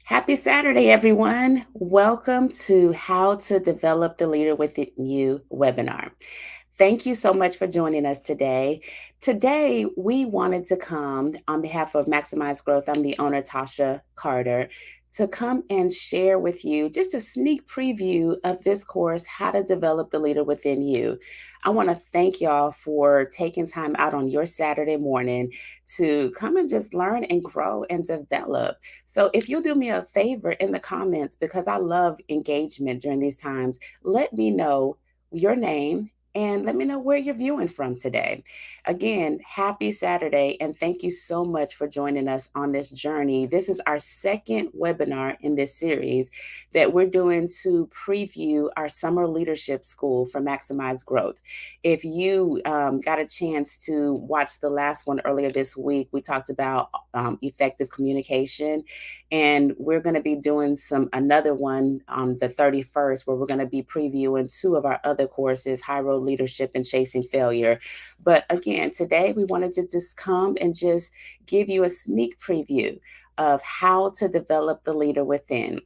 Happy Saturday, everyone. Welcome to How to Develop the Leader Within You webinar. Thank you so much for joining us today. Today, we wanted to come on behalf of Maximize Growth. I'm the owner, Tasha Carter, to come and share with you just a sneak preview of this course, How to Develop the Leader Within You. I want to thank y'all for taking time out on your Saturday morning to come and just learn and grow and develop. So, if you'll do me a favor in the comments, because I love engagement during these times, let me know your name and let me know where you're viewing from today. Again, happy Saturday, and thank you so much for joining us on this journey. This is our second webinar in this series that we're doing to preview our summer leadership school for Maximize Growth. If you got a chance to watch the last one earlier this week, we talked about effective communication, and we're going to be doing another one on the 31st, where we're going to be previewing two of our other courses, High Road Leadership and Chasing Failure. But again, today we wanted to just come and just give you a sneak preview of how to develop the leader within.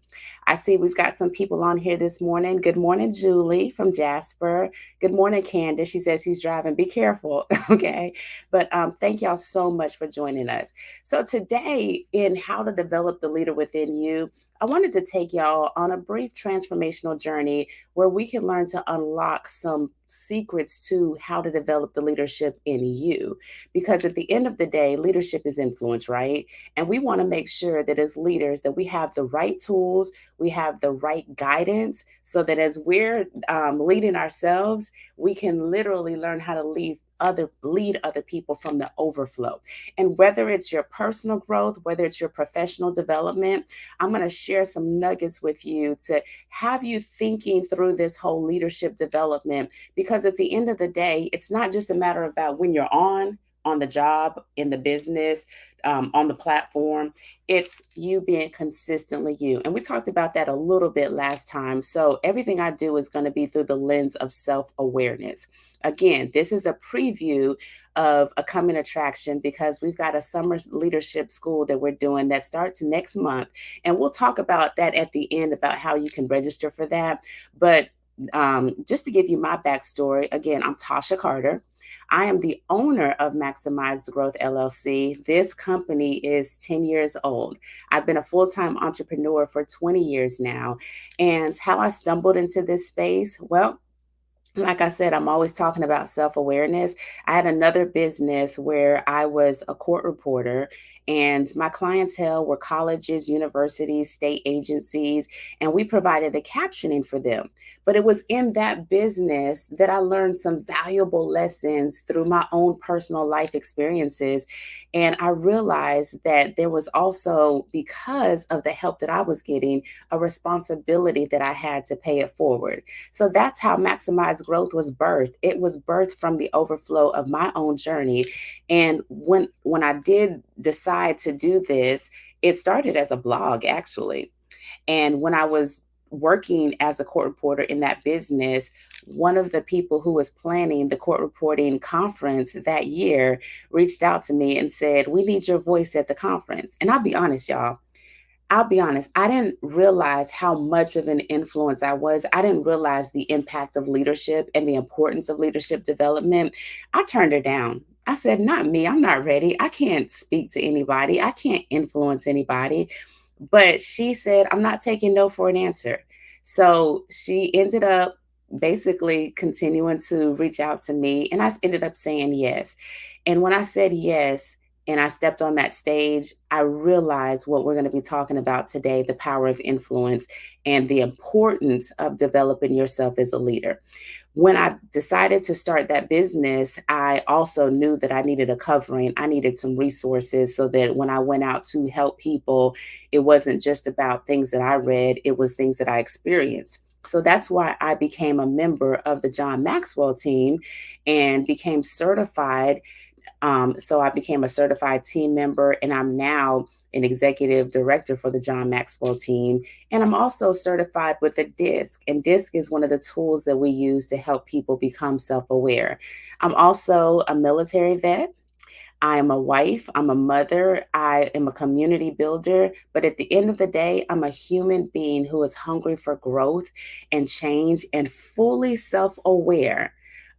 I see we've got some people on here this morning. Good morning, Julie from Jasper. Good morning, Candace. She says she's driving. Be careful, okay? But thank y'all so much for joining us. So today, in How to Develop the Leader Within You, I wanted to take y'all on a brief transformational journey where we can learn to unlock some secrets to how to develop the leadership in you. Because at the end of the day, leadership is influence, right? And we want to make sure that as leaders that we have the right tools, we have the right guidance, so that as we're leading ourselves, we can literally learn how to lead other people from the overflow. And whether it's your personal growth, whether it's your professional development, I'm going to share some nuggets with you to have you thinking through this whole leadership development. Because at the end of the day, it's not just a matter about when you're on the job, in the business, on the platform. It's you being consistently you. And we talked about that a little bit last time. So everything I do is going to be through the lens of self-awareness. Again, this is a preview of a coming attraction, because we've got a summer leadership school that we're doing that starts next month. And we'll talk about that at the end, about how you can register for that. But just to give you my backstory, again, I'm Tasha Carter. I am the owner of Maximize Growth LLC. This company is 10 years old. I've been a full time entrepreneur for 20 years now. And how I stumbled into this space, well, like I said, I'm always talking about self awareness. I had another business where I was a court reporter, and my clientele were colleges, universities, state agencies, and we provided the captioning for them. But it was in that business that I learned some valuable lessons through my own personal life experiences. And I realized that there was also, because of the help that I was getting, a responsibility that I had to pay it forward. So that's how Maximize Growth was birthed. It was birthed from the overflow of my own journey. And when I did decide to do this, it started as a blog, actually. And when I was working as a court reporter in that business, one of the people who was planning the court reporting conference that year reached out to me and said, "We need your voice at the conference." And I'll be honest, I didn't realize how much of an influence I was. I didn't realize the impact of leadership and the importance of leadership development. I turned her down. I said, "Not me. I'm not ready. I can't speak to anybody. I can't influence anybody." But she said, "I'm not taking no for an answer." So she ended up basically continuing to reach out to me, and I ended up saying yes. And when I said yes, and I stepped on that stage, I realized what we're going to be talking about today, the power of influence and the importance of developing yourself as a leader. When I decided to start that business, I also knew that I needed a covering. I needed some resources so that when I went out to help people, it wasn't just about things that I read, it was things that I experienced. So that's why I became a member of the John Maxwell team and became certified. So I became a certified team member, and I'm now an executive director for the John Maxwell team. And I'm also certified with a DISC. And DISC is one of the tools that we use to help people become self aware. I'm also a military vet. I am a wife, I'm a mother, I am a community builder, but at the end of the day, I'm a human being who is hungry for growth and change and fully self aware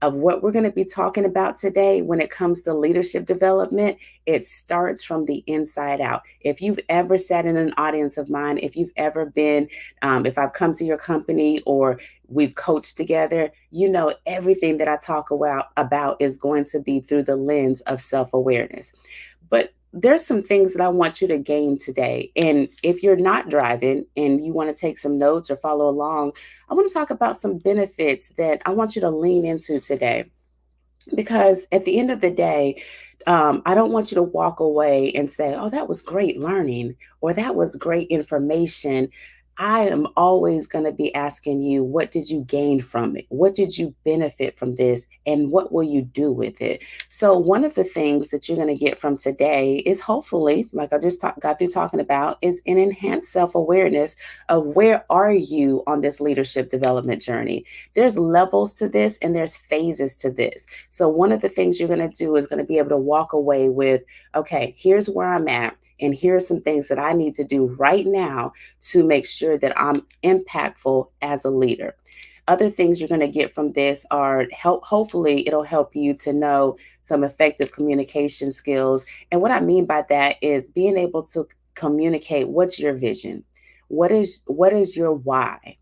of what we're going to be talking about today when it comes to leadership development. It starts from the inside out. If you've ever sat in an audience of mine, if you've ever been, if I've come to your company or we've coached together, you know everything that I talk about is going to be through the lens of self-awareness. But there's some things that I want you to gain today. And if you're not driving and you want to take some notes or follow along, I want to talk about some benefits that I want you to lean into today, because at the end of the day, I don't want you to walk away and say, oh, that was great learning or that was great information. I am always going to be asking you, what did you gain from it? What did you benefit from this? And what will you do with it? So, one of the things that you're going to get from today is hopefully, like I just got through talking about, is an enhanced self awareness of where are you on this leadership development journey. There's levels to this and there's phases to this. So, one of the things you're going to do is going to be able to walk away with, okay, here's where I'm at. And here's some things that I need to do right now to make sure that I'm impactful as a leader. Other things you're going to get from this are hopefully it'll help you to know some effective communication skills. And what I mean by that is being able to communicate what's your vision, what is your why,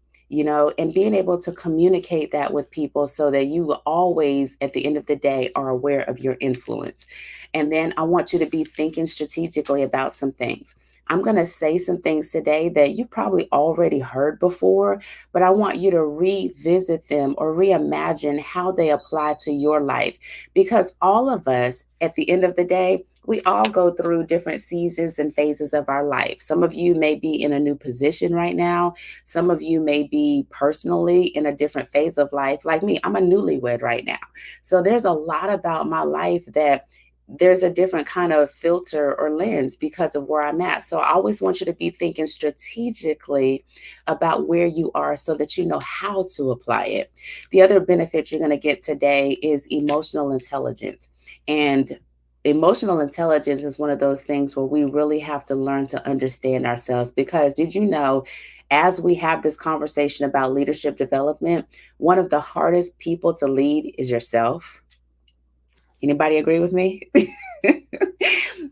and being able to communicate that with people so that you always, at the end of the day, are aware of your influence. And then I want you to be thinking strategically about some things. I'm going to say some things today that you probably already heard before, but I want you to revisit them or reimagine how they apply to your life. Because all of us, at the end of the day, we all go through different seasons and phases of our life. Some of you may be in a new position right now. Some of you may be personally in a different phase of life. Like me, I'm a newlywed right now. So there's a lot about my life that there's a different kind of filter or lens because of where I'm at. So I always want you to be thinking strategically about where you are so that you know how to apply it. The other benefit you're going to get today is emotional intelligence. And emotional intelligence is one of those things where we really have to learn to understand ourselves, because did you know, as we have this conversation about leadership development, one of the hardest people to lead is yourself. Anybody agree with me?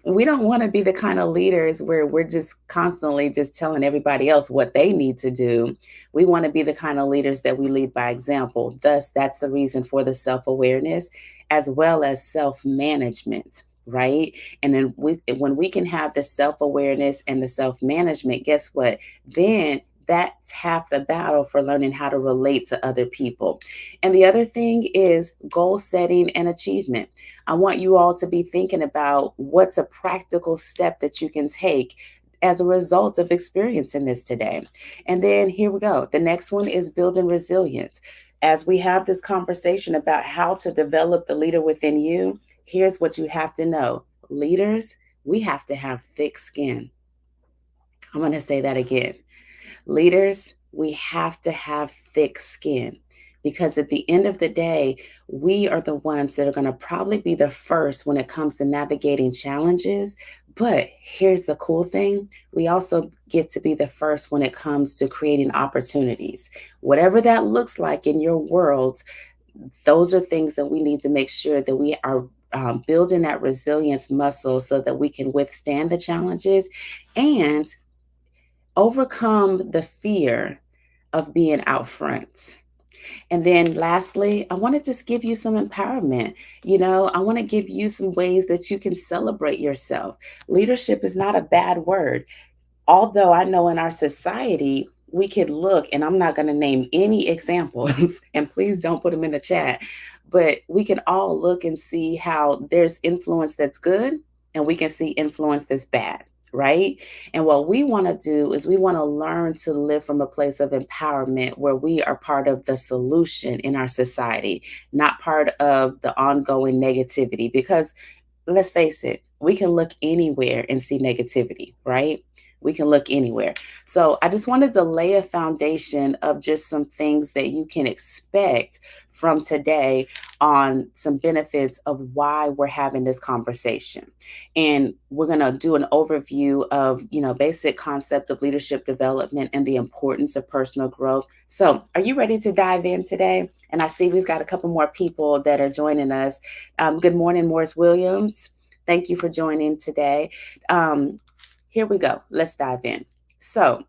We don't want to be the kind of leaders where we're just constantly just telling everybody else what they need to do. We want to be the kind of leaders that we lead by example. Thus, that's the reason for the self awareness as well as self management. Right. And then when we can have the self awareness and the self management, guess what? Then that's half the battle for learning how to relate to other people. And the other thing is goal setting and achievement. I want you all to be thinking about what's a practical step that you can take as a result of experiencing this today. And then here we go. The next one is building resilience. As we have this conversation about how to develop the leader within you, here's what you have to know. Leaders, we have to have thick skin. I'm going to say that again. Leaders, we have to have thick skin, because at the end of the day, we are the ones that are going to probably be the first when it comes to navigating challenges. But here's the cool thing, we also get to be the first when it comes to creating opportunities. Whatever that looks like in your world, those are things that we need to make sure that we are building that resilience muscle so that we can withstand the challenges and overcome the fear of being out front. And then lastly, I want to just give you some empowerment. I want to give you some ways that you can celebrate yourself. Leadership is not a bad word. Although I know in our society, we could look, and I'm not going to name any examples, and please don't put them in the chat, but we can all look and see how there's influence that's good, and we can see influence that's bad, right? And what we want to do is we want to learn to live from a place of empowerment where we are part of the solution in our society, not part of the ongoing negativity. Because let's face it, we can look anywhere and see negativity, right? We can look anywhere. So I just wanted to lay a foundation of just some things that you can expect from today on some benefits of why we're having this conversation. And we're going to do an overview of, basic concept of leadership development and the importance of personal growth. So, are you ready to dive in today? And I see we've got a couple more people that are joining us. Good morning, Morris Williams. Thank you for joining today. Um, Here we go. Let's dive in. So,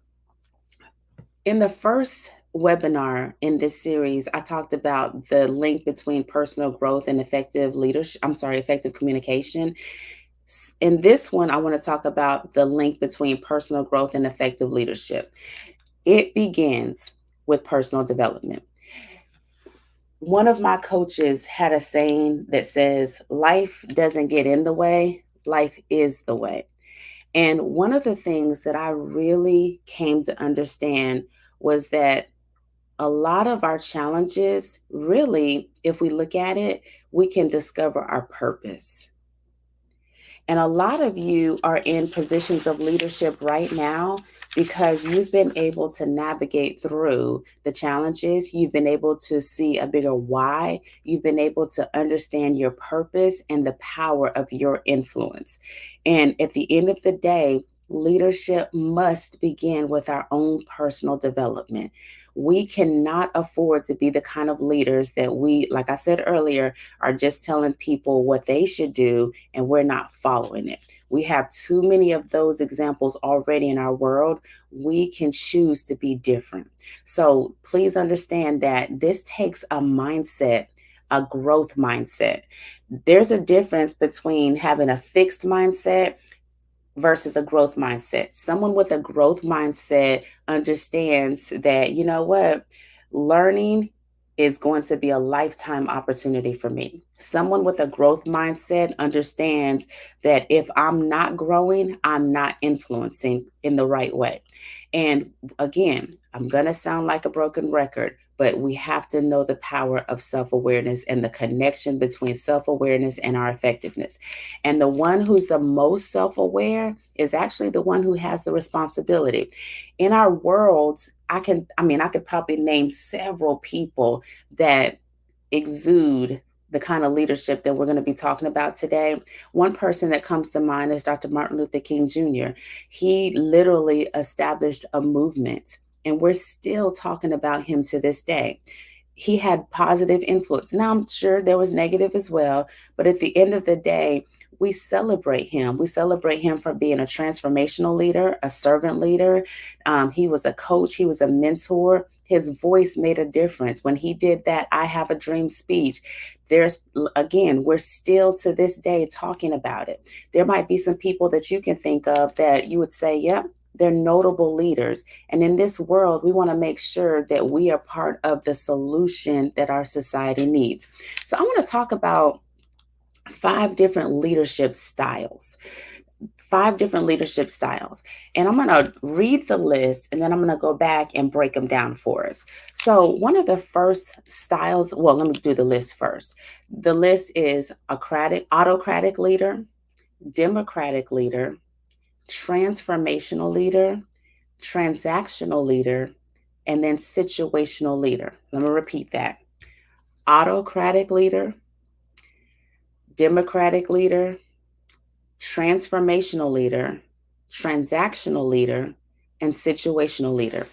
in the first webinar in this series, I talked about the link between personal growth and effective leadership. I'm sorry, effective communication. In this one, I want to talk about the link between personal growth and effective leadership. It begins with personal development. One of my coaches had a saying that says, life doesn't get in the way, life is the way. And one of the things that I really came to understand was that a lot of our challenges, really, if we look at it, we can discover our purpose. And a lot of you are in positions of leadership right now because you've been able to navigate through the challenges. You've been able to see a bigger why. You've been able to understand your purpose and the power of your influence. And at the end of the day, leadership must begin with our own personal development. We cannot afford to be the kind of leaders that we, like I said earlier, are just telling people what they should do and we're not following it. We have too many of those examples already in our world. We can choose to be different. So please understand that this takes a mindset, a growth mindset. There's a difference between having a fixed mindset versus a growth mindset. Someone with a growth mindset understands that, you know what, learning is going to be a lifetime opportunity for me. Someone with a growth mindset understands that if I'm not growing, I'm not influencing in the right way. And again, I'm going to sound like a broken record, but we have to know the power of self awareness and the connection between self awareness and our effectiveness. And the one who's the most self aware is actually the one who has the responsibility. In our worlds, I could probably name several people that exude the kind of leadership that we're going to be talking about today. One person that comes to mind is Dr. Martin Luther King Jr. He literally established a movement, and we're still talking about him to this day. He had positive influence. Now, I'm sure there was negative as well, but at the end of the day, we celebrate him. We celebrate him for being a transformational leader, a servant leader. He was a coach, he was a mentor. His voice made a difference. When he did that I Have a Dream speech, again, we're still to this day talking about it. There might be some people that you can think of that you would say, yep, they're notable leaders. And in this world, we want to make sure that we are part of the solution that our society needs. So I want to talk about 5 different leadership styles. 5 different leadership styles. And I'm going to read the list and then I'm going to go back and break them down for us. So, one of the first styles, well, let me do the list first. The list is autocratic leader, democratic leader, transformational leader, transactional leader, and then situational leader. Let me repeat that. Autocratic leader, democratic leader, transformational leader, transactional leader, and situational leader.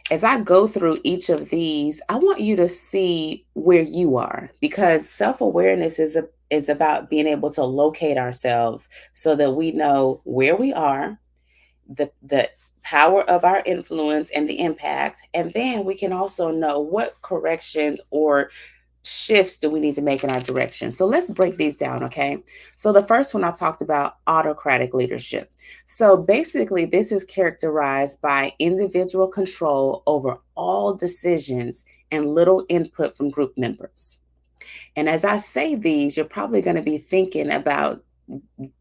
As I go through each of these, I want you to see where you are, because self-awareness is about being able to locate ourselves so that we know where we are, the power of our influence and the impact, and then we can also know what corrections or shifts do we need to make in our direction. So let's break these down, okay? So the first one I talked about, autocratic leadership. So basically, this is characterized by individual control over all decisions and little input from group members. And as I say these, you're probably going to be thinking about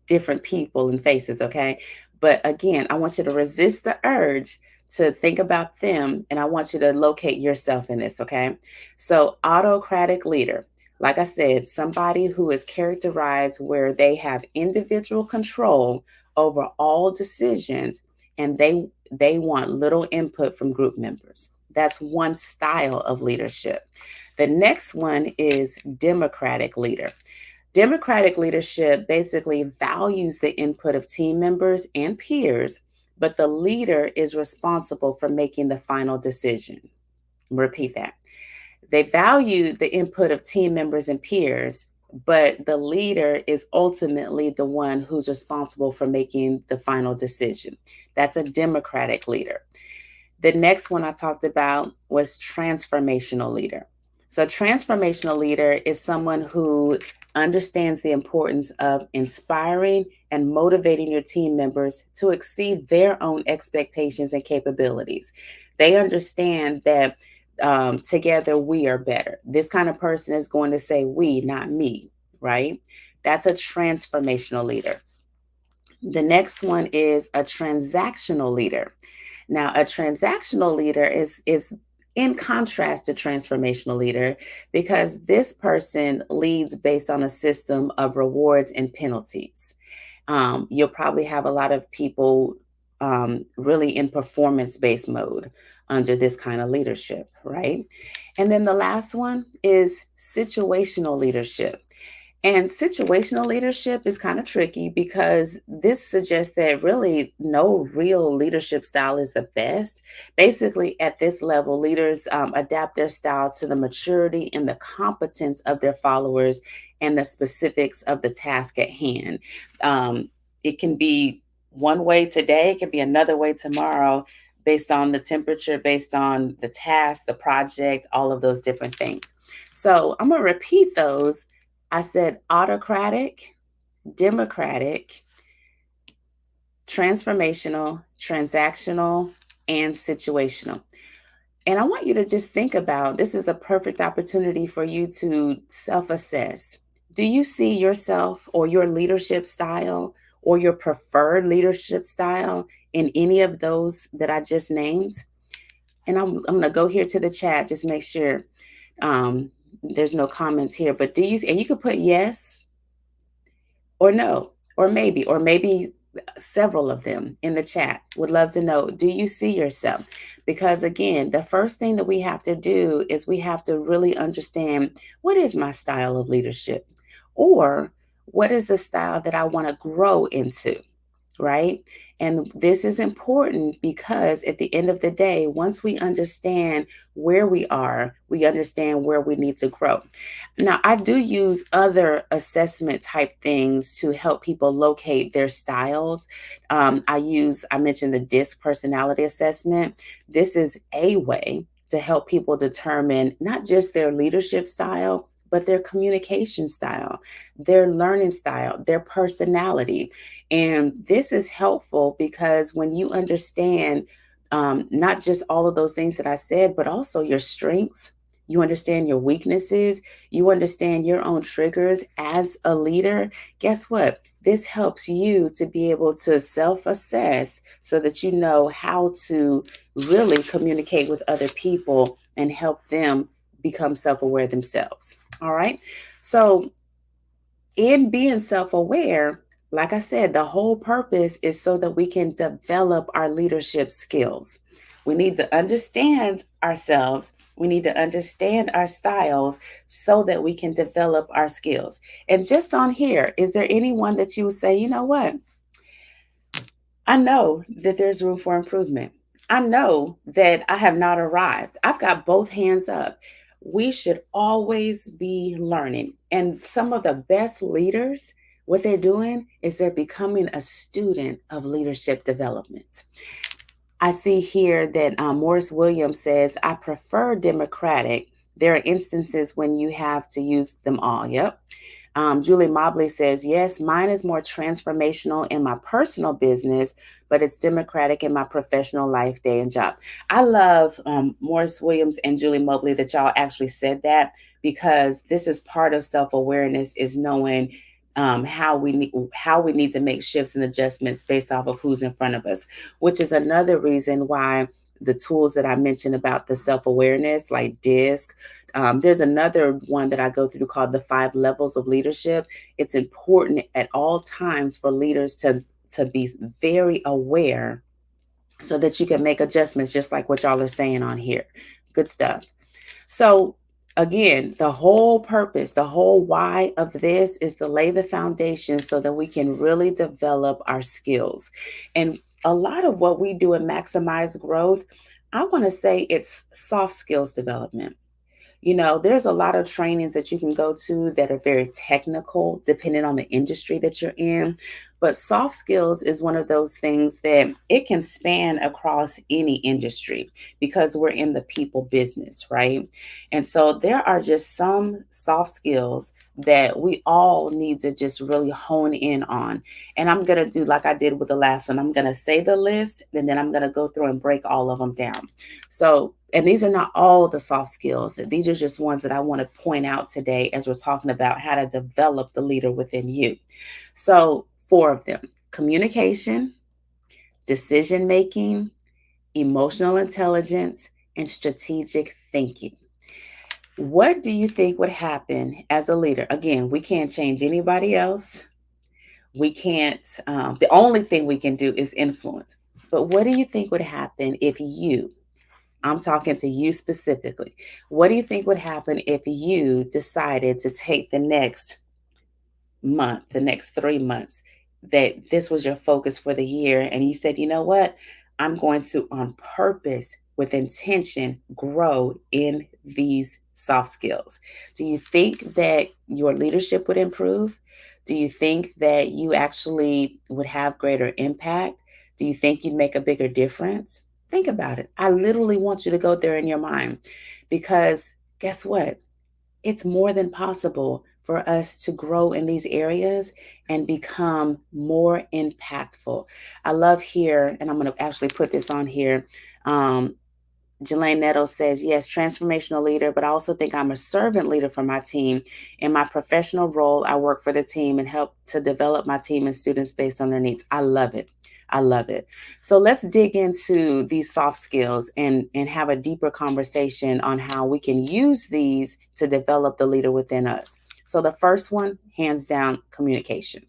different people and faces, okay? But again, I want you to resist the urge to think about them, and I want you to locate yourself in this, okay? So, autocratic leader, like I said, somebody who is characterized where they have individual control over all decisions and they want little input from group members. That's one style of leadership. The next one is democratic leader. Democratic leadership basically values the input of team members and peers, but the leader is responsible for making the final decision. Repeat that. They value the input of team members and peers, but the leader is ultimately the one who's responsible for making the final decision. That's a democratic leader. The next one I talked about was transformational leader. So, transformational leader is someone who understands the importance of inspiring and motivating your team members to exceed their own expectations and capabilities. They understand that together we are better. This kind of person is going to say we, not me, right? That's a transformational leader. The next one is a transactional leader. Now, a transactional leader is in contrast to transformational leader because this person leads based on a system of rewards and penalties. You'll probably have a lot of people really in performance based mode under this kind of leadership, right? And then the last one is situational leadership. And situational leadership is kind of tricky because this suggests that really no real leadership style is the best. Basically, at this level, leaders adapt their style to the maturity and the competence of their followers and the specifics of the task at hand. It can be one way today, it can be another way tomorrow, based on the temperature, based on the task, the project, all of those different things. So I'm going to repeat those. I said autocratic, democratic, transformational, transactional, and situational. And I want you to just think about this is a perfect opportunity for you to self assess. Do you see yourself or your leadership style or your preferred leadership style in any of those that I just named? And I'm going to go here to the chat, just make sure um, there's no comments here. But do you, and you could put yes or no, or maybe several of them in the chat. Would love to know, do you see yourself? Because again, the first thing that we have to do is we have to really understand what is my style of leadership, or what is the style that I want to grow into, right? And this is important because at the end of the day, once we understand where we are, we understand where we need to grow. Now, I do use other assessment type things to help people locate their styles. I mentioned the DISC personality assessment. This is a way to help people determine not just their leadership style, but their communication style, their learning style, their personality. And this is helpful because when you understand not just all of those things that I said, but also your strengths, you understand your weaknesses, you understand your own triggers as a leader, guess what? This helps you to be able to self assess so that you know how to really communicate with other people and help them become self aware themselves. All right. So, in being self aware, like I said, the whole purpose is so that we can develop our leadership skills. We need to understand ourselves. We need to understand our styles so that we can develop our skills. And just on here, is there anyone that you would say, you know what? I know that there's room for improvement. I know that I have not arrived. I've got both hands up. We should always be learning. And some of the best leaders, what they're doing is they're becoming a student of leadership development. I see here that Morris Williams says, I prefer Democratic. There are instances when you have to use them all. Yep. Julie Mobley says, yes, mine is more transformational in my personal business, but it's democratic in my professional life, day, and job. I love Morris Williams and Julie Mobley that y'all actually said that, because this is part of self-awareness, is knowing how we need to make shifts and adjustments based off of who's in front of us, which is another reason why the tools that I mentioned about the self-awareness, like DISC, there's another one that I go through called the 5 levels of leadership. It's important at all times for leaders to be very aware so that you can make adjustments, just like what y'all are saying on here. Good stuff. So, again, the whole purpose, the whole why of this is to lay the foundation so that we can really develop our skills. And a lot of what we do in Maximize Growth, I want to say it's soft skills development. There's a lot of trainings that you can go to that are very technical, depending on the industry that you're in. But soft skills is one of those things that it can span across any industry because we're in the people business, right? And so there are just some soft skills that we all need to just really hone in on. And I'm going to do like I did with the last one. I'm going to say the list and then I'm going to go through and break all of them down. So, and these are not all the soft skills. These are just ones that I want to point out today as we're talking about how to develop the leader within you. So, four of them: communication, decision making, emotional intelligence, and strategic thinking. What do you think would happen as a leader? Again, we can't change anybody else. We can't, the only thing we can do is influence. But what do you think would happen if you, I'm talking to you specifically. What do you think would happen if you decided to take the next month, the next 3 months, that this was your focus for the year, and you said, you know what? I'm going to, on purpose, with intention, grow in these soft skills. Do you think that your leadership would improve? Do you think that you actually would have greater impact? Do you think you'd make a bigger difference? Think about it. I literally want you to go there in your mind because guess what? It's more than possible for us to grow in these areas and become more impactful. I love here, and I'm going to actually put this on here. Um, Jelaine Nettles says, yes, transformational leader, but I also think I'm a servant leader for my team. In my professional role, I work for the team and help to develop my team and students based on their needs. I love it. I love it. So let's dig into these soft skills and have a deeper conversation on how we can use these to develop the leader within us. So the first one, hands down, communication.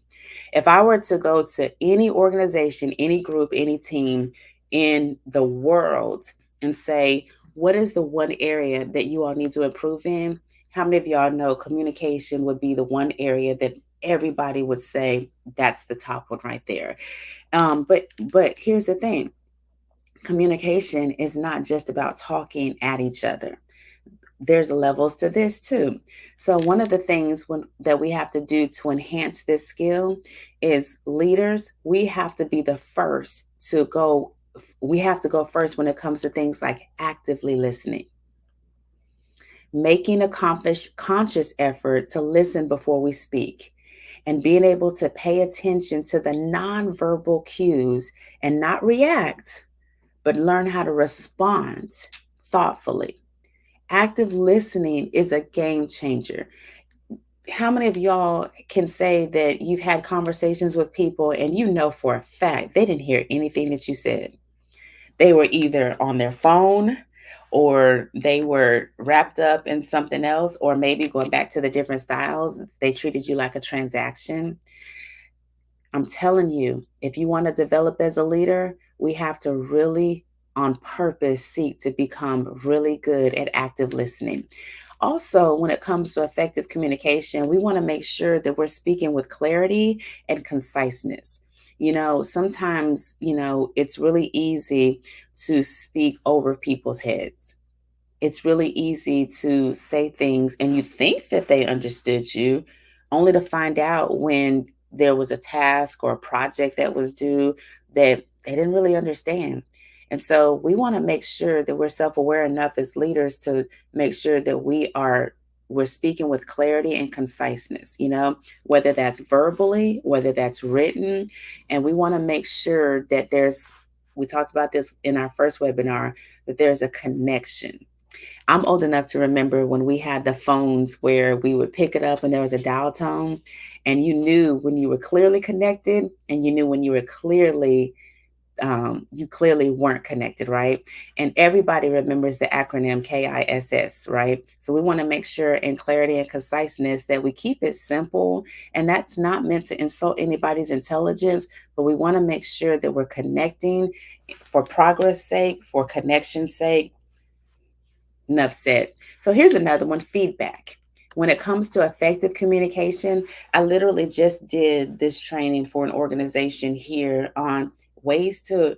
If I were to go to any organization, any group, any team in the world and say, what is the one area that you all need to improve in? How many of y'all know communication would be the one area that everybody would say that's the top one right there? But here's the thing: communication is not just about talking at each other. There's levels to this too. So one of the things that we have to do to enhance this skill is leaders. We have to be the first to go. We have to go first when it comes to things like actively listening, making a conscious effort to listen before we speak, and being able to pay attention to the nonverbal cues and not react, but learn how to respond thoughtfully. Active listening is a game changer. How many of y'all can say that you've had conversations with people and you know for a fact they didn't hear anything that you said? They were either on their phone or they were wrapped up in something else, or maybe going back to the different styles, they treated you like a transaction. I'm telling you, if you want to develop as a leader, we have to really, on purpose, seek to become really good at active listening. Also, when it comes to effective communication, we want to make sure that we're speaking with clarity and conciseness. Sometimes, it's really easy to speak over people's heads. It's really easy to say things and you think that they understood you, only to find out when there was a task or a project that was due that they didn't really understand. And so we want to make sure that we're self-aware enough as leaders to make sure that we're speaking with clarity and conciseness, whether that's verbally, whether that's written. And we want to make sure that we talked about this in our first webinar, that there's a connection. I'm old enough to remember when we had the phones where we would pick it up and there was a dial tone, and you knew when you were clearly connected and you knew when you were clearly you clearly weren't connected, right? And everybody remembers the acronym KISS, right? So we want to make sure in clarity and conciseness that we keep it simple. And that's not meant to insult anybody's intelligence, but we want to make sure that we're connecting for progress sake, for connection's sake. Enough said. So here's another one, feedback. When it comes to effective communication, I literally just did this training for an organization here on ways to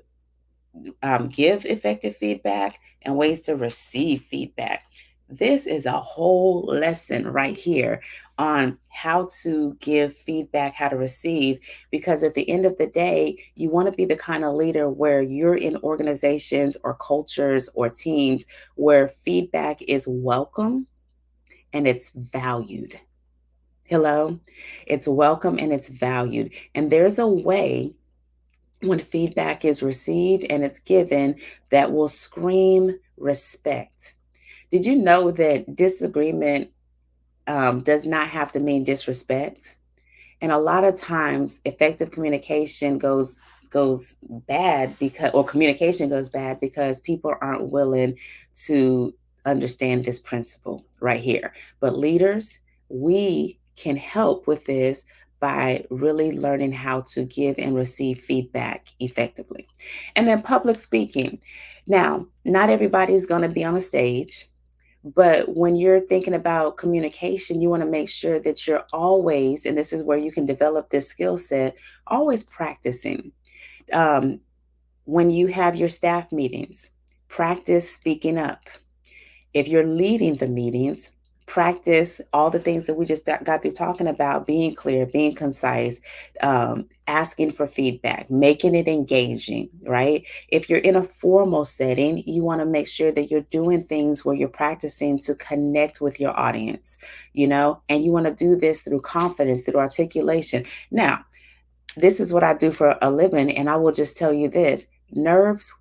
give effective feedback and ways to receive feedback. This is a whole lesson right here on how to give feedback, how to receive, because at the end of the day, you want to be the kind of leader where you're in organizations or cultures or teams where feedback is welcome and it's valued. Hello? It's welcome and it's valued. And there's a way when feedback is received and it's given that will scream respect. Did you know that disagreement does not have to mean disrespect? And a lot of times effective communication goes bad because, or communication goes bad because people aren't willing to understand this principle right here. But leaders, we can help with this by really learning how to give and receive feedback effectively. And then public speaking. Now, not everybody's going to be on a stage, but when you're thinking about communication, you want to make sure that you're always, and this is where you can develop this skill set, always practicing. Um, when you have your staff meetings, practice speaking up. If you're leading the meetings, practice all the things that we just got through talking about, being clear, being concise, asking for feedback, making it engaging, right? If you're in a formal setting, you want to make sure that you're doing things where you're practicing to connect with your audience, and you want to do this through confidence, through articulation. Now, this is what I do for a living, and I will just tell you this: nerves,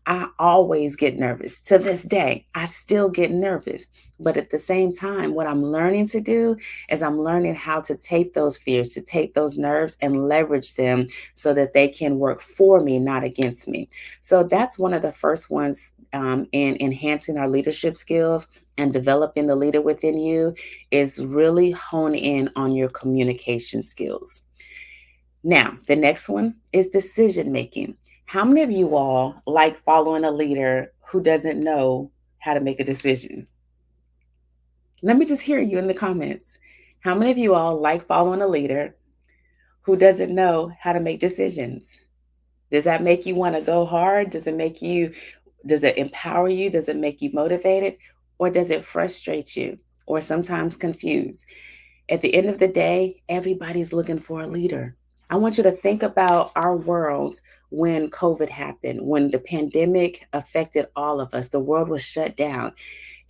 I always get nervous. To this day, I still get nervous. But at the same time, what I'm learning to do is I'm learning how to take those fears, to take those nerves and leverage them so that they can work for me, not against me. So that's one of the first ones in enhancing our leadership skills and developing the leader within you is really hone in on your communication skills. Now, the next one is decision making. How many of you all like following a leader who doesn't know how to make a decision? Let me just hear you in the comments. How many of you all like following a leader who doesn't know how to make decisions? Does that make you want to go hard? Does it empower you? Does it make you motivated? Or does it frustrate you or sometimes confuse? At the end of the day, everybody's looking for a leader. I want you to think about our world when COVID happened, when the pandemic affected all of us. The world was shut down.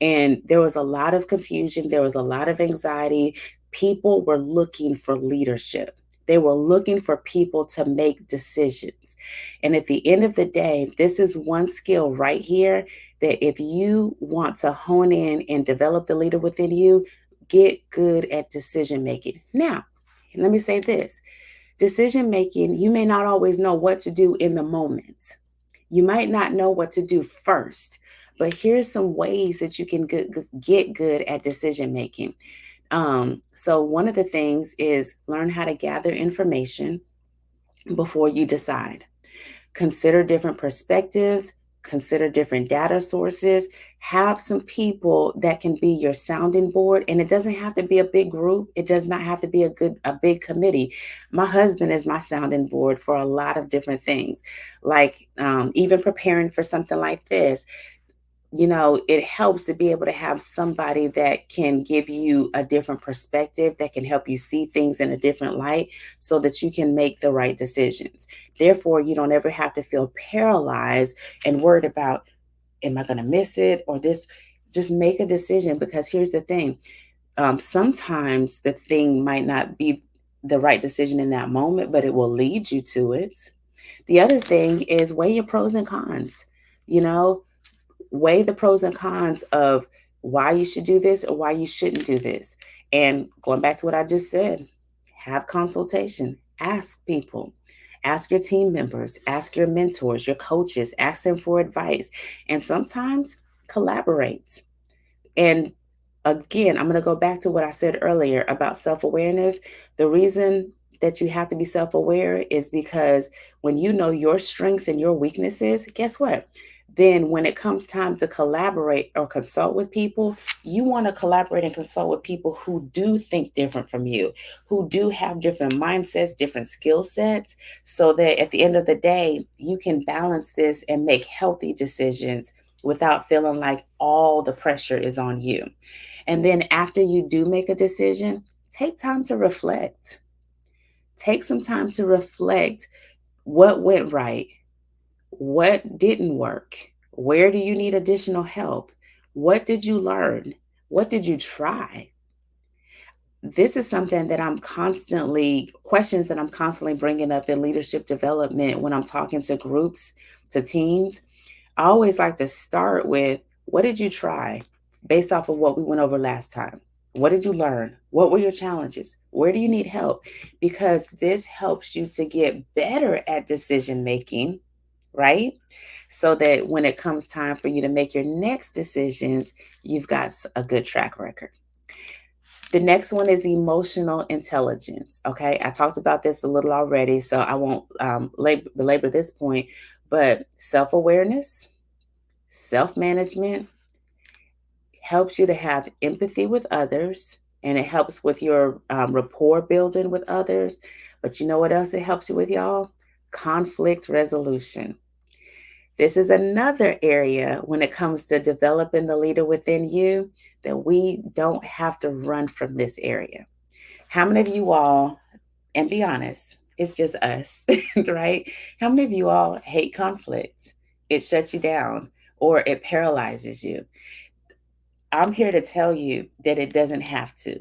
And there was a lot of confusion, there was a lot of anxiety. People were looking for leadership. They were looking for people to make decisions. And at the end of the day, this is one skill right here that if you want to hone in and develop the leader within you, get good at decision making. Now, let me say this: decision making, you may not always know what to do in the moment. You might not know what to do first, but here's some ways that you can get good at decision making. So, one of the things is learn how to gather information before you decide. Consider different perspectives, consider different data sources, have some people that can be your sounding board. And it doesn't have to be a big group, it does not have to be a big committee. My husband is my sounding board for a lot of different things, like even preparing for something like this. It helps to be able to have somebody that can give you a different perspective, that can help you see things in a different light so that you can make the right decisions. Therefore, you don't ever have to feel paralyzed and worried about, am I going to miss it or this? Just make a decision, because here's the thing. Sometimes the thing might not be the right decision in that moment, but it will lead you to it. The other thing is weigh your pros and cons. You know, weigh the pros and cons of why you should do this or why you shouldn't do this. And going back to what I just said, have consultation, Ask people, ask your team members, ask your mentors, your coaches, ask them for advice, and sometimes collaborate. And again, I'm going to go back to what I said earlier about self awareness. The reason that you have to be self aware is because when you know your strengths and your weaknesses, guess what? Then, when it comes time to collaborate or consult with people, you want to collaborate and consult with people who do think different from you, who do have different mindsets, different skill sets, so that at the end of the day, you can balance this and make healthy decisions without feeling like all the pressure is on you. And then after you do make a decision, take time to reflect. Take some time to reflect what went right, what didn't work, where do you need additional help, what did you learn, what did you try. This is something that questions that I'm constantly bringing up in leadership development when I'm talking to groups, to teams. I always like to start with, what did you try based off of what we went over last time? What did you learn? What were your challenges? Where do you need help? Because this helps you to get better at decision making, right? So that when it comes time for you to make your next decisions, you've got a good track record. The next one is emotional intelligence. Okay, I talked about this a little already, so I won't belabor this point, but self awareness, self management helps you to have empathy with others, and it helps with your rapport building with others. But you know what else it helps you with, y'all? Conflict resolution. This is another area when it comes to developing the leader within you that we don't have to run from this area. How many of you all, and be honest, it's just us, right? How many of you all hate conflict? It shuts you down or it paralyzes you. I'm here to tell you that it doesn't have to.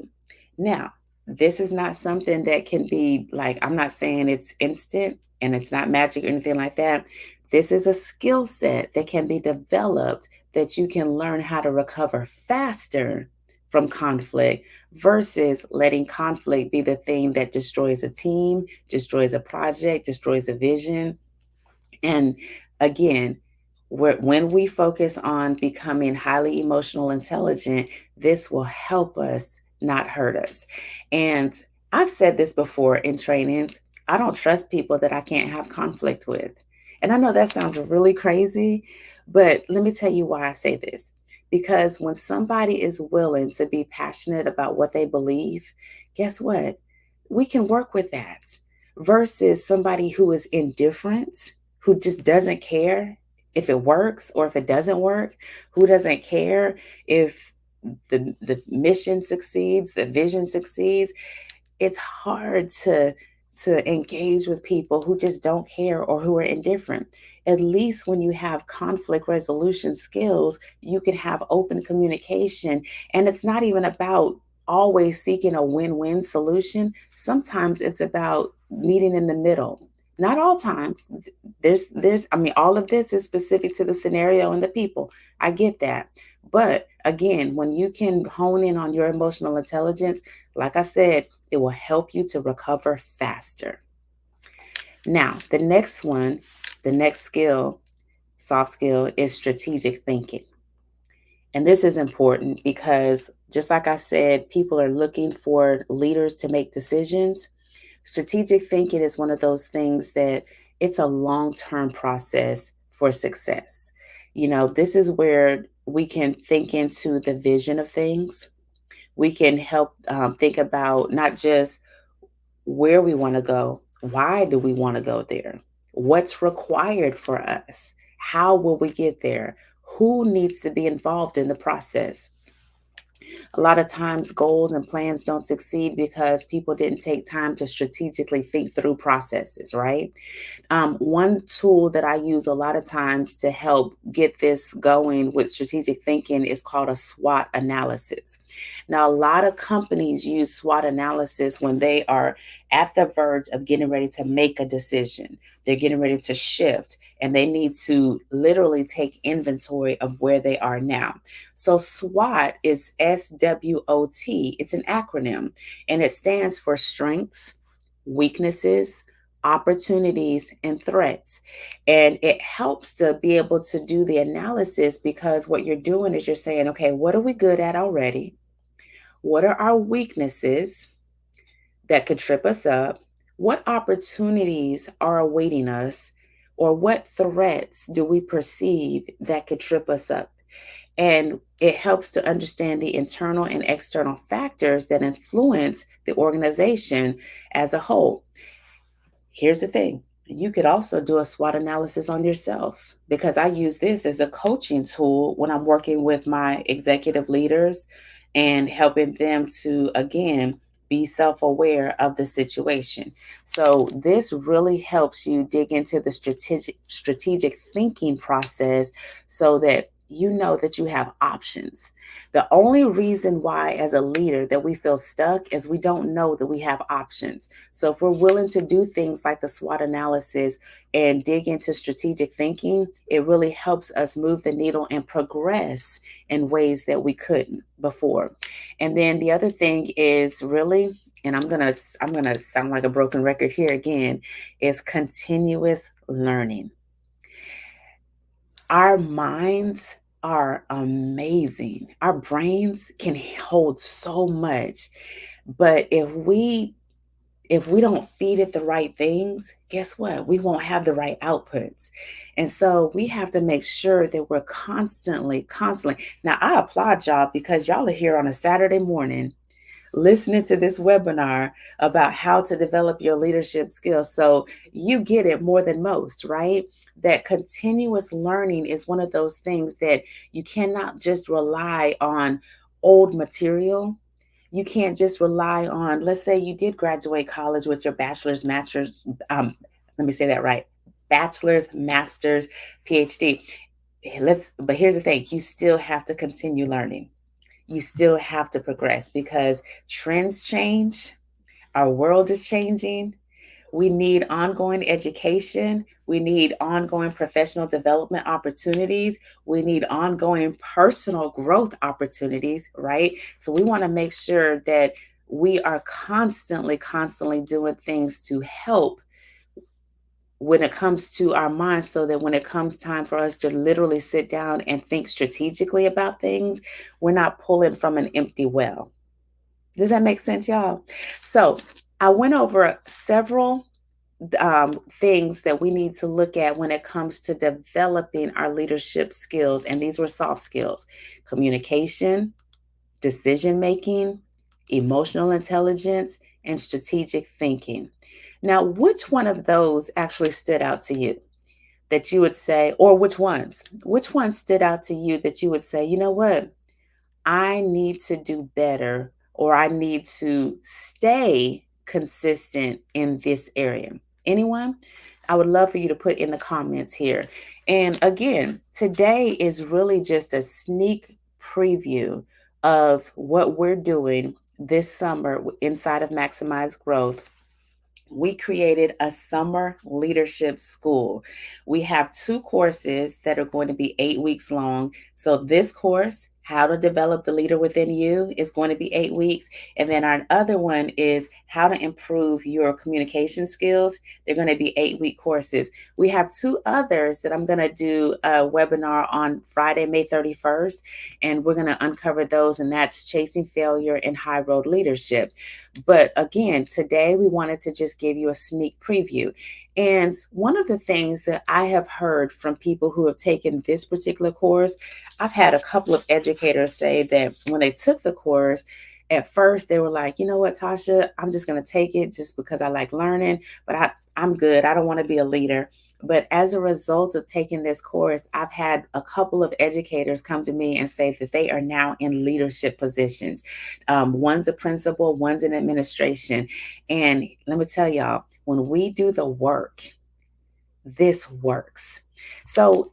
Now, this is not something that can be like, I'm not saying it's instant and it's not magic or anything like that. This is a skill set that can be developed that you can learn how to recover faster from conflict versus letting conflict be the thing that destroys a team, destroys a project, destroys a vision. And again, when we focus on becoming highly emotional intelligent, this will help us, not hurt us. And I've said this before in trainings, I don't trust people that I can't have conflict with. And I know that sounds really crazy, but let me tell you why I say this. Because when somebody is willing to be passionate about what they believe, guess what? We can work with that versus somebody who is indifferent, who just doesn't care if it works or if it doesn't work, who doesn't care if the mission succeeds, the vision succeeds. It's hard to engage with people who just don't care or who are indifferent. At least when you have conflict resolution skills, you can have open communication, and it's not even about always seeking a win-win solution. Sometimes it's about meeting in the middle. Not all times. There's I mean, all of this is specific to the scenario and the people. I get that. But again, when you can hone in on your emotional intelligence, like I said, it will help you to recover faster. Now, the next skill, soft skill, is strategic thinking. And this is important because, just like I said, people are looking for leaders to make decisions. Strategic thinking is one of those things that it's a long-term process for success. This is where we can think into the vision of things. We can help think about not just where we want to go, why do we want to go there, what's required for us, how will we get there, who needs to be involved in the process. A lot of times, goals and plans don't succeed because people didn't take time to strategically think through processes, right? One tool that I use a lot of times to help get this going with strategic thinking is called a SWOT analysis. Now, a lot of companies use SWOT analysis when they are at the verge of getting ready to make a decision. They're getting ready to shift and they need to literally take inventory of where they are now. So SWOT is SWOT. It's an acronym and it stands for strengths, weaknesses, opportunities, and threats. And it helps to be able to do the analysis because what you're doing is you're saying, okay, what are we good at already? What are our weaknesses that could trip us up? What opportunities are awaiting us? Or what threats do we perceive that could trip us up? And it helps to understand the internal and external factors that influence the organization as a whole. Here's the thing, you could also do a SWOT analysis on yourself because I use this as a coaching tool when I'm working with my executive leaders and helping them to, again, be self aware of the situation. So, this really helps you dig into the strategic thinking process so that you know that you have options. The only reason why, as a leader, that we feel stuck is we don't know that we have options. So if we're willing to do things like the SWOT analysis and dig into strategic thinking, it really helps us move the needle and progress in ways that we couldn't before. And then the other thing is really, and I'm gonna sound like a broken record here again, is continuous learning. Our minds are amazing. Our brains can hold so much. But if we don't feed it the right things, guess what? We won't have the right outputs. And so we have to make sure that we're constantly. Now, I applaud y'all because y'all are here on a Saturday morning listening to this webinar about how to develop your leadership skills. So you get it more than most, right? That continuous learning is one of those things that you cannot just rely on old material. You can't just rely on, let's say you did graduate college with your let me say that right, bachelor's, master's, PhD. But here's the thing, you still have to continue learning. You still have to progress because trends change. Our world is changing. We need ongoing education. We need ongoing professional development opportunities. We need ongoing personal growth opportunities, right? So we want to make sure that we are constantly doing things to help when it comes to our minds so that when it comes time for us to literally sit down and think strategically about things, we're not pulling from an empty well. Does that make sense, y'all? So I went over several things that we need to look at when it comes to developing our leadership skills. And these were soft skills: communication, decision making, emotional intelligence, and strategic thinking. Now, which one of those actually stood out to you that you would say, or which ones? Which ones stood out to you that you would say, you know what? I need to do better, or I need to stay consistent in this area. Anyone? I would love for you to put in the comments here. And again, today is really just a sneak preview of what we're doing this summer inside of Maximize Growth. We created a summer leadership school. We have two courses that are going to be 8 weeks long. So, this course, How to Develop the Leader Within You, is going to be 8 weeks. And then our other one is How to Improve Your Communication Skills. They're going to be 8-week courses. We have two others that I'm going to do a webinar on Friday, May 31st. And we're going to uncover those, and that's Chasing Failure and High Road Leadership. But again, today we wanted to just give you a sneak preview. And one of the things that I have heard from people who have taken this particular course, I've had a couple of educators say that when they took the course, at first they were like, you know what, Tasha, I'm just going to take it just because I like learning, but I'm good. I don't want to be a leader. But as a result of taking this course, I've had a couple of educators come to me and say that they are now in leadership positions. One's a principal, one's in administration. And let me tell y'all, when we do the work, this works. So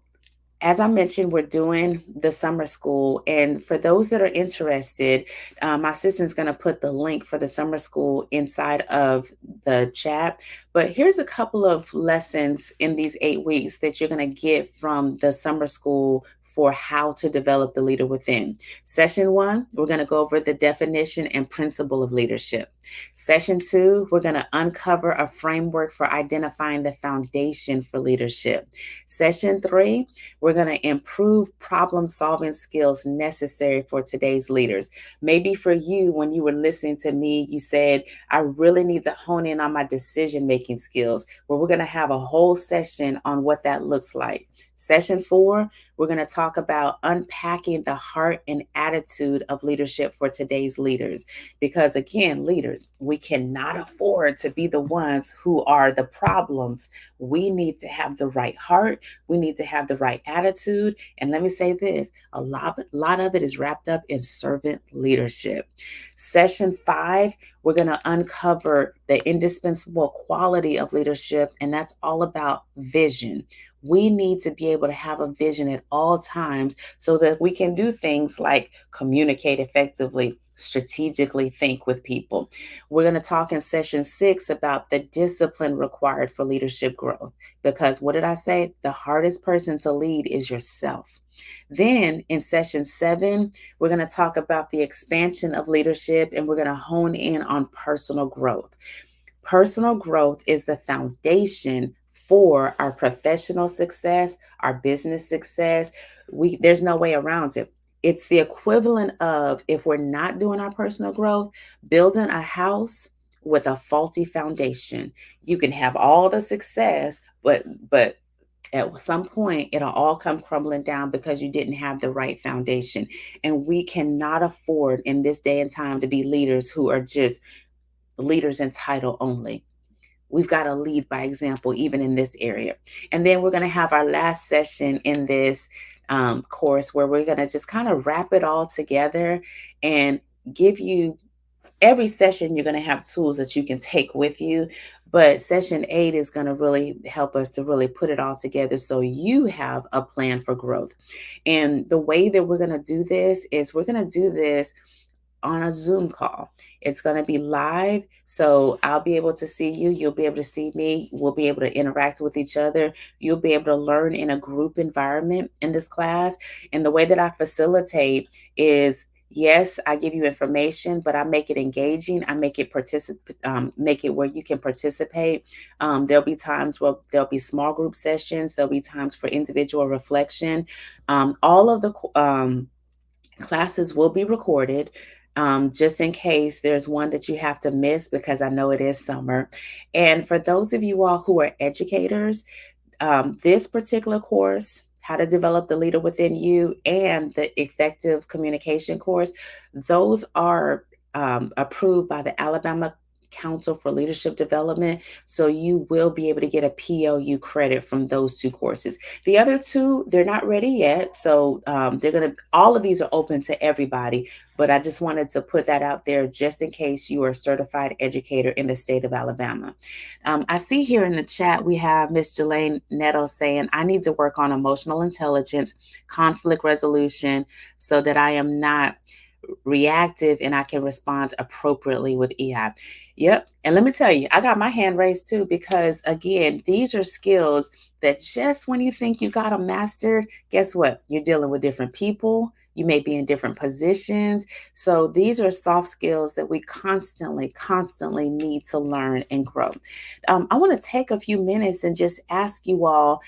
as I mentioned, we're doing the summer school. And for those that are interested, my assistant's going to put the link for the summer school inside of the chat. But here's a couple of lessons in these 8 weeks that you're going to get from the summer school for how to develop the leader within. Session 1, we're going to go over the definition and principle of leadership. Session 2, we're going to uncover a framework for identifying the foundation for leadership. Session 3, we're going to improve problem solving skills necessary for today's leaders. Maybe for you, when you were listening to me, you said, I really need to hone in on my decision making skills. Well, we're going to have a whole session on what that looks like. Session 4, we're going to talk about unpacking the heart and attitude of leadership for today's leaders. Because again, leaders, we cannot afford to be the ones who are the problems. We need to have the right heart. We need to have the right attitude. And let me say this, a lot of it is wrapped up in servant leadership. Session 5, we're going to uncover the indispensable quality of leadership, and that's all about vision. We need to be able to have a vision at all times so that we can do things like communicate effectively, strategically think with people. We're going to talk in session 6 about the discipline required for leadership growth. Because what did I say? The hardest person to lead is yourself. Then in session 7, we're going to talk about the expansion of leadership, and we're going to hone in on personal growth. Personal growth is the foundation for our professional success, our business success. There's no way around it. It's the equivalent of, if we're not doing our personal growth, building a house with a faulty foundation. You can have all the success, but at some point it'll all come crumbling down because you didn't have the right foundation. And we cannot afford in this day and time to be leaders who are just leaders in title only. We've got to lead by example, even in this area. And then we're going to have our last session in this course where we're going to just kind of wrap it all together and give you every session. You're going to have tools that you can take with you. But session 8 is going to really help us to really put it all together so you have a plan for growth. And the way that we're going to do this is we're going to do this on a Zoom call. It's going to be live. So I'll be able to see you. You'll be able to see me. We'll be able to interact with each other. You'll be able to learn in a group environment in this class. And the way that I facilitate is, yes, I give you information, but I make it engaging. I make it make it where you can participate. There'll be times where there'll be small group sessions. There'll be times for individual reflection. All of the classes will be recorded, just in case there's one that you have to miss, because I know it is summer. And for those of you all who are educators, this particular course, How to Develop the Leader Within You, and the Effective Communication course, those are approved by the Alabama Council for Leadership Development. So you will be able to get a POU credit from those two courses. The other two, they're not ready yet. So all of these are open to everybody. But I just wanted to put that out there just in case you are a certified educator in the state of Alabama. I see here in the chat, we have Miss Jelaine Netto saying, I need to work on emotional intelligence, conflict resolution, so that I am not reactive and I can respond appropriately with EI. Yep. And let me tell you, I got my hand raised too, because again, these are skills that just when you think you got them mastered, guess what? You're dealing with different people. You may be in different positions. So these are soft skills that we constantly need to learn and grow. I want to take a few minutes and just ask you all,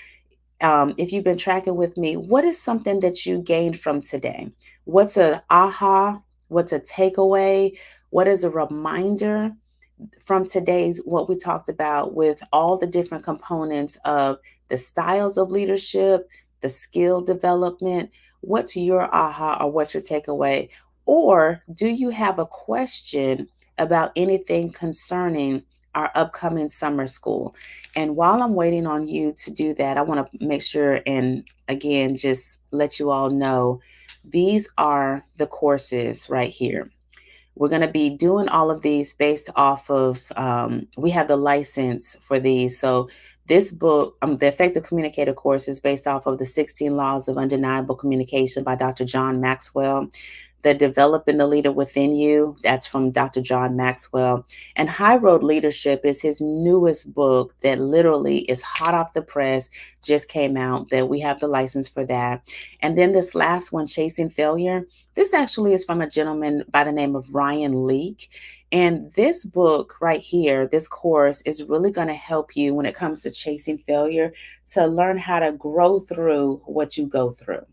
if you've been tracking with me, what is something that you gained from today? What's a aha? What's a takeaway? What is a reminder from today's what we talked about with all the different components of the styles of leadership, the skill development? What's your aha or what's your takeaway? Or do you have a question about anything concerning our upcoming summer school? And while I'm waiting on you to do that, I want to make sure and again just let you all know these are the courses right here. We're going to be doing all of these based off of, we have the license for these. So this book, the Effective Communicator course, is based off of the 16 Laws of Undeniable Communication by Dr. John Maxwell. The Developing the Leader Within You, that's from Dr. John Maxwell. And High Road Leadership is his newest book that literally is hot off the press, just came out, that we have the license for that. And then this last one, Chasing Failure, this actually is from a gentleman by the name of Ryan Leake. And this book right here, this course is really going to help you when it comes to chasing failure to learn how to grow through what you go through.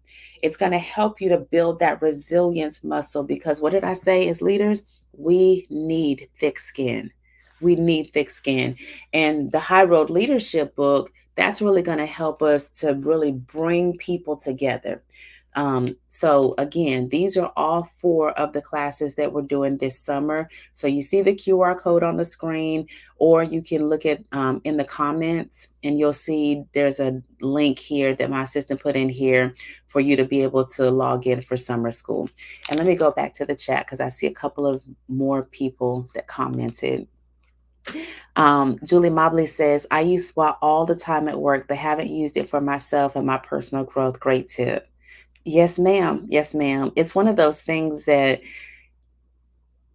It's going to help you to build that resilience muscle because what did I say as leaders? We need thick skin. We need thick skin. And the High Road Leadership book, that's really going to help us to really bring people together. So again, these are all four of the classes that we're doing this summer. So you see the QR code on the screen, or you can look at in the comments and you'll see there's a link here that my assistant put in here for you to be able to log in for summer school. And let me go back to the chat because I see a couple of more people that commented. Julie Mobley says, I use SWOT all the time at work, but haven't used it for myself and my personal growth. Great tip. Yes, ma'am. Yes, ma'am. It's one of those things that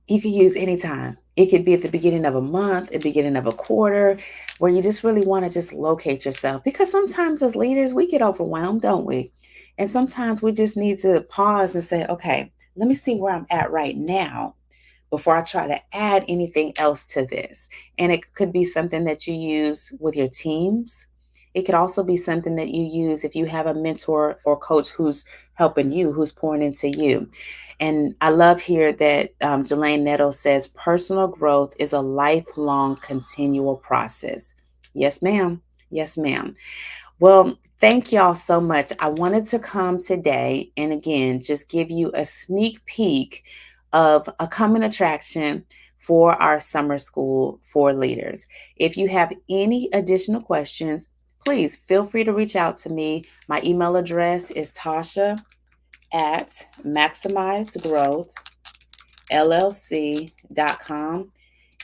you can use anytime. It could be at the beginning of a month, at the beginning of a quarter, where you just really want to just locate yourself. Because sometimes as leaders, we get overwhelmed, don't we? And sometimes we just need to pause and say, okay, let me see where I'm at right now before I try to add anything else to this. And it could be something that you use with your teams. It could also be something that you use if you have a mentor or coach who's helping you, who's pouring into you. And I love here that Jelaine Nettle says personal growth is a lifelong, continual process. Yes, ma'am. Yes, ma'am. Well, thank y'all so much. I wanted to come today and again just give you a sneak peek of a coming attraction for our summer school for leaders. If you have any additional questions, please feel free to reach out to me. My email address is Tasha at maximizedgrowthllc.com,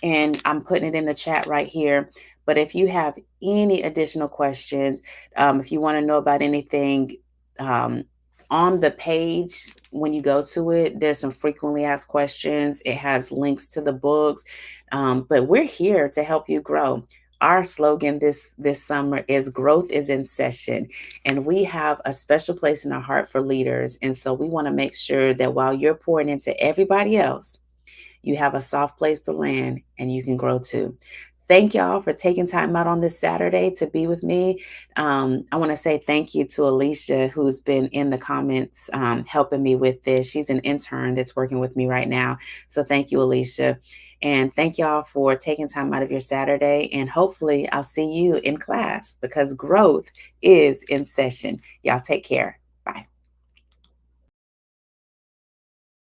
and I'm putting it in the chat right here. But if you have any additional questions, if you want to know about anything, um, on the page, when you go to it, there's some frequently asked questions. It has links to the books, but we're here to help you grow. Our slogan this summer is growth is in session, and we have a special place in our heart for leaders. And so we want to make sure that while you're pouring into everybody else, you have a soft place to land and you can grow too. Thank y'all for taking time out on this Saturday to be with me. I want to say thank you to Alicia, who's been in the comments helping me with this. She's an intern that's working with me right now. So thank you, Alicia. And thank y'all for taking time out of your Saturday. And hopefully, I'll see you in class because growth is in session. Y'all take care.